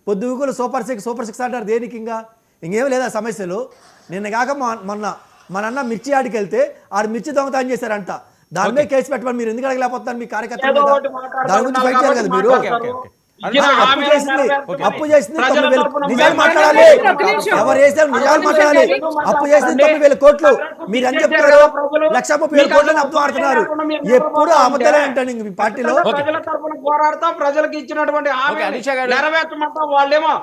పొద్దుగుకులు super six అంటారు దేనికి? ఇంకేం లేదా సమస్యలు? నిన్న కాక మొన్న మన అన్న మిర్చి ఆడికి వెళ్తే ఆడు మిర్చి దొంగతనం చేశారంట. దాని మీద కేసు పెట్టమని మీరు ఎందుకు అడగలేకపోతున్నారు? మీ కార్యకర్తల మీద దాని గురించి ఫైట్ చేయాలి కదా మీరు. అప్పు చేసింది 9,000 నిజాలు మాట్లాడాలి. ఎవరు చేశారు నిజాలు మాట్లాడాలి. అప్పు చేసింది 9,000 కోట్లు. మీరు అని చెప్తారు 1,30,000 కోట్లని అప్పు ఆడుతున్నారు. ఎప్పుడు అబద్ధాలే అంటాను మీ పార్టీలో. ప్రజల తరపున పోరాడతాం, ప్రజలకు ఇచ్చినటువంటి నెరవేర్చమంటాం. వాళ్ళేమో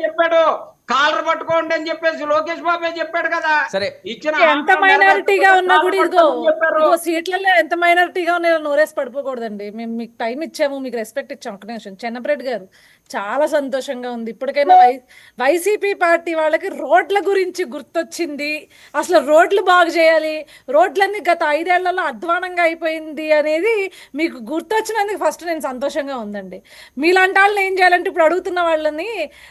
చెప్పాడు కాలర్ పట్టుకోండి అని చెప్పేసి లోకేష్ బాబే చెప్పాడు కదా. సరే ఇచ్చిన ఎంత మైనారిటీగా ఉన్నా కూడా ఇదిగో సీట్లలో ఎంత మైనారిటీగా ఉన్నా నోరేసి పడిపోకూడదండి. మేము మీకు టైం ఇచ్చాము, మీకు రెస్పెక్ట్ ఇచ్చాము. ఒక నిమిషం చెన్నపరెడ్డి గారు, చాలా సంతోషంగా ఉంది. ఇప్పటికైనా వైసీపీ పార్టీ వాళ్ళకి రోడ్ల గురించి గుర్తొచ్చింది. అసలు రోడ్లు బాగు చేయాలి, రోడ్లన్నీ గత 5 ఏళ్లలో అధ్వానంగా అయిపోయింది అనేది మీకు గుర్తొచ్చినందుకు ఫస్ట్ నేను సంతోషంగా ఉందండి. మీలాంటి వాళ్ళని ఏం చేయాలంటే ఇప్పుడు అడుగుతున్న వాళ్ళని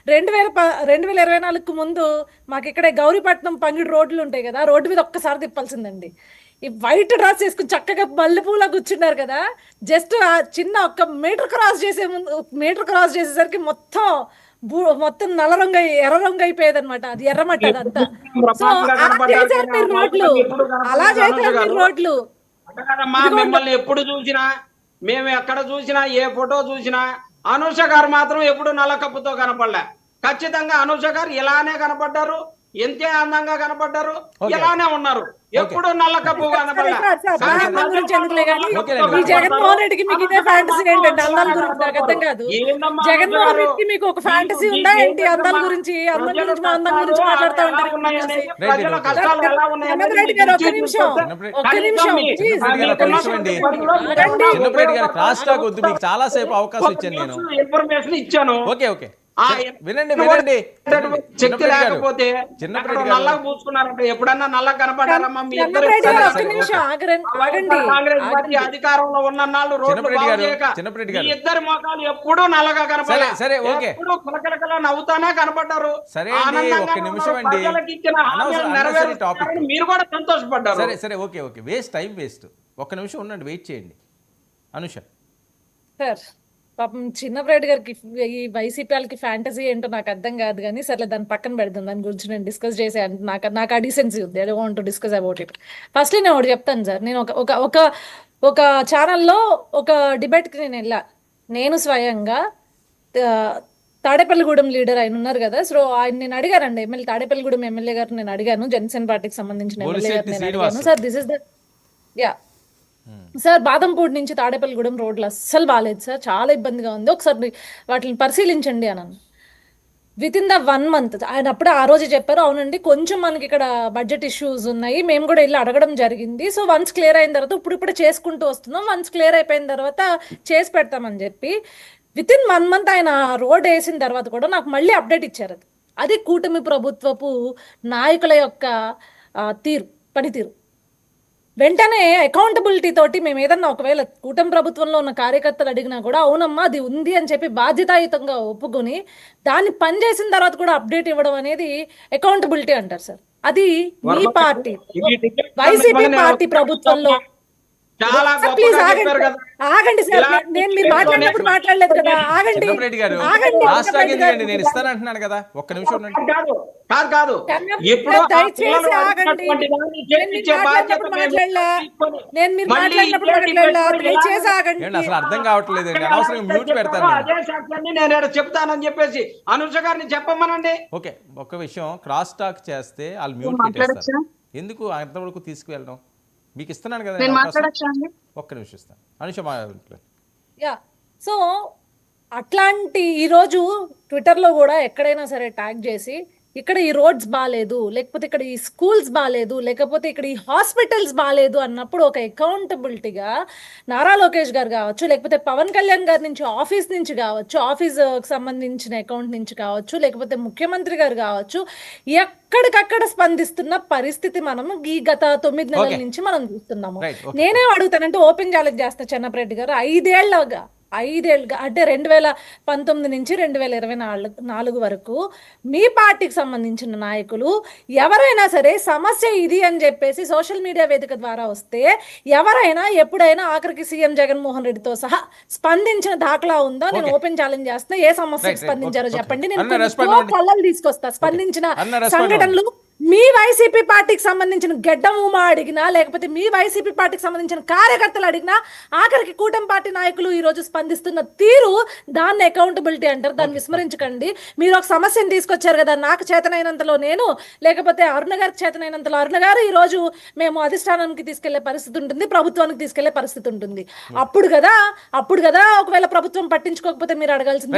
2024కు ముందు మాకు ఇక్కడే గౌరీపట్నం పంగిడి రోడ్లు ఉంటాయి కదా, రోడ్డు మీద ఒక్కసారి తిప్పాల్సిందండి. ఈ వైట్ డ్రెస్ వేసుకుని చక్కగా మల్లెపూలా కూర్చున్నారు కదా, జస్ట్ చిన్న 1 మీటర్ క్రాస్ చేసేసరికి మొత్తం నల్ల రంగు ఎర్ర రంగు అయిపోయేది అనమాట. అది ఎర్రమట్టి అదంతా. సో అలా చేశారు మీరు రోడ్లు, అలా చేశారు మీరు రోడ్లు. మిమ్మల్ని ఎప్పుడు చూసినా, మేము ఎక్కడ చూసినా, ఏ ఫోటో చూసినా అనూష గారు మాత్రం ఎప్పుడు నల్ల కప్పుతో కనపడలే. ఖచ్చితంగా అనూష గారు ఇలానే కనపడ్డారు, ఎంతే అందంగా కనపడ్డారు, ఇలానే ఉన్నారు. ఎప్పుడు నల్ల కప్పు జగన్మోహన్ రెడ్డికి మీకు ఇదే ఫ్యాంటసీ ఏంటంటే అందాల గురించి? నాకు అర్థం కాదు. జగన్మోహన్ రెడ్డికి మీకు ఒక ఫ్యాంటసీ ఉందా ఏంటి? అందాల గురించి, అందం గురించి మాట్లాడుతూ ఉంటారు. రెడ్డి గారు ఒక్క నిమిషం చాలా సేపు అవకాశం ఇచ్చాను. ఇచ్చాను. వినండి శక్తి లేకపోతే నల్లగా పూసుకున్నారంటే ఎప్పుడన్నా నల్ల కనపడారమ్మా? మీ ఇద్దరు అధికారంలో ఉన్న నాళ్ళు రోడ్లు మీ ఇద్దరి మొఖాలు ఎప్పుడూ నల్లగా కనపడారు, ఎప్పుడు కులకలకలా నవ్వుతానే కనపడ్డారు. మీరు కూడా సంతోషపడ్డారు. సరే ఓకే టైం వేస్ట్. ఒక్క నిమిషం ఉండండి, వెయిట్ చేయండి. అనుష సార్, పాపం చిన్నపరెడ్డి గారికి ఈ వైసీపీ వాళ్ళకి ఫ్యాంటసీ ఏంటో నాకు అర్థం కాదు, కానీ సరే దాన్ని పక్కన పెడతాం. దాని గురించి నేను డిస్కస్ చేసే నాకు ఆ డీసెన్సీ ఉంది. I don't want to discuss about it. Firstly నేను ఒకటి చెప్తాను సార్. నేను ఒక ఛానల్లో ఒక డిబేట్కి నేను వెళ్ళా. నేను స్వయంగా తాడేపల్లిగూడెం లీడర్ ఆయన ఉన్నారు కదా, సో ఆయన నేను అడిగానండి, తాడేపల్లిగూడెం ఎమ్మెల్యే గారు నేను అడిగాను, జనసేన పార్టీకి సంబంధించిన ఎమ్మెల్యే గారు నేను అడిగాను, sir this is the sir Badampudi నుంచి తాడేపల్లిగూడెం రోడ్లు అస్సలు బాగాలేదు సార్, చాలా ఇబ్బందిగా ఉంది, ఒకసారి వాటిని పరిశీలించండి అన్నాను. వితిన్ ద 1 month ఆయన అప్పుడు ఆ రోజు చెప్పారు, అవునండి కొంచెం మనకి ఇక్కడ బడ్జెట్ ఇష్యూస్ ఉన్నాయి, మేము కూడా వెళ్ళి అడగడం జరిగింది, సో వన్స్ క్లియర్ అయిన తర్వాత ఇప్పుడు చేసుకుంటూ వస్తున్నాం, వన్స్ క్లియర్ అయిపోయిన తర్వాత చేసి పెడతామని చెప్పి వితిన్ 1 month ఆయన రోడ్ వేసిన తర్వాత కూడా నాకు మళ్ళీ అప్డేట్ ఇచ్చారు. అది కూటమి ప్రభుత్వపు నాయకుల యొక్క పనితీరు. వెంటనే అకౌంటబిలిటీ తోటి మేము ఏదన్నా ఒకవేళ కూటమి ప్రభుత్వంలో ఉన్న కార్యకర్తలు అడిగినా కూడా అవునమ్మా అది ఉంది అని చెప్పి బాధ్యతాయుతంగా ఒప్పుకొని దాన్ని పనిచేసిన తర్వాత కూడా అప్డేట్ ఇవ్వడం అనేది అకౌంటబిలిటీ అంటారు సార్. అది మీ పార్టీ వైసీపీ పార్టీ ప్రభుత్వంలో. ప్లీజ్ ఆగండి సార్, నేను మీరు మాట్లాడినప్పుడు మాట్లాడలేదు కదా, ఆగండి. నేను ఇస్తానంటున్నాను కదా, ఒక్క నిమిషం దయచేసి ఆగండి. నేను మీరు మాట్లాడినప్పుడు మాట్లాడలా, దయచేసి ఆగండి. అసలు అర్థం కావట్లేదు, అనవసరంగా మ్యూట్ పెడతాను. నేను చెప్తానని చెప్పేసి అనుష గారిని చెప్పమనండి. ఓకే, ఒక్క విషయం, క్రాస్ టాక్ చేస్తే వాళ్ళు మ్యూట్ పెట్టేస్తారు. ఎందుకు అంతవరకు తీసుకువెళ్ళడం? మీకు ఇస్తున్నాను కదా, ఒక్క నిమిషం ఇస్తాను. అనుష సో అట్లాంటి ఈరోజు ట్విట్టర్లో కూడా ఎక్కడైనా సరే ట్యాగ్ చేసి ఇక్కడ ఈ రోడ్స్ బాగాలేదు, లేకపోతే ఇక్కడ ఈ స్కూల్స్ బాగాలేదు, లేకపోతే ఇక్కడ ఈ హాస్పిటల్స్ బాగాలేదు అన్నప్పుడు ఒక అకౌంటబిలిటీగా నారా లోకేష్ గారు కావచ్చు, లేకపోతే పవన్ కళ్యాణ్ గారి నుంచి ఆఫీస్ నుంచి కావచ్చు, ఆఫీస్కి సంబంధించిన అకౌంట్ నుంచి కావచ్చు, లేకపోతే ముఖ్యమంత్రి గారు కావచ్చు, ఎక్కడికక్కడ స్పందిస్తున్న పరిస్థితి మనం ఈ గత 9 నెలల నుంచి మనం చూస్తున్నాము. నేనే అడుగుతానంటే ఓపెన్ ఛాలెంజ్ చేస్తా, చెన్నపరెడ్డి గారు 5 ఏళ్లగా 5 ఏళ్ళుగా అంటే 2019 నుంచి 2024 వరకు మీ పార్టీకి సంబంధించిన నాయకులు ఎవరైనా సరే సమస్య ఇది అని చెప్పేసి సోషల్ మీడియా వేదిక ద్వారా వస్తే ఎవరైనా ఎప్పుడైనా ఆఖరికి సీఎం జగన్మోహన్ రెడ్డితో సహా స్పందించిన దాఖలా ఉందో నేను ఓపెన్ ఛాలెంజ్ చేస్తున్నా. ఏ సమస్యకు స్పందించారో చెప్పండి, నేను కళ్ళలు తీసుకొస్తా. స్పందించిన సంఘటనలు మీ వైసీపీ పార్టీకి సంబంధించిన గెడ్డం ఉమా అడిగినా, లేకపోతే మీ వైసీపీ పార్టీకి సంబంధించిన కార్యకర్తలు అడిగినా, ఆఖరికి కూటమి పార్టీ నాయకులు ఈ రోజు స్పందిస్తున్న తీరు, దాన్ని అకౌంటబిలిటీ అంటారు. దాన్ని విస్మరించకండి. మీరు ఒక సమస్యను తీసుకొచ్చారు కదా, నాకు చేతనైనంతలో నేను, లేకపోతే అరుణ గారికి చేతనైనంతలో అరుణ గారు ఈ రోజు మేము అధిష్టానానికి తీసుకెళ్లే పరిస్థితి ఉంటుంది, ప్రభుత్వానికి తీసుకెళ్లే పరిస్థితి ఉంటుంది. అప్పుడు కదా ఒకవేళ ప్రభుత్వం పట్టించుకోకపోతే మీరు అడగాల్సింది.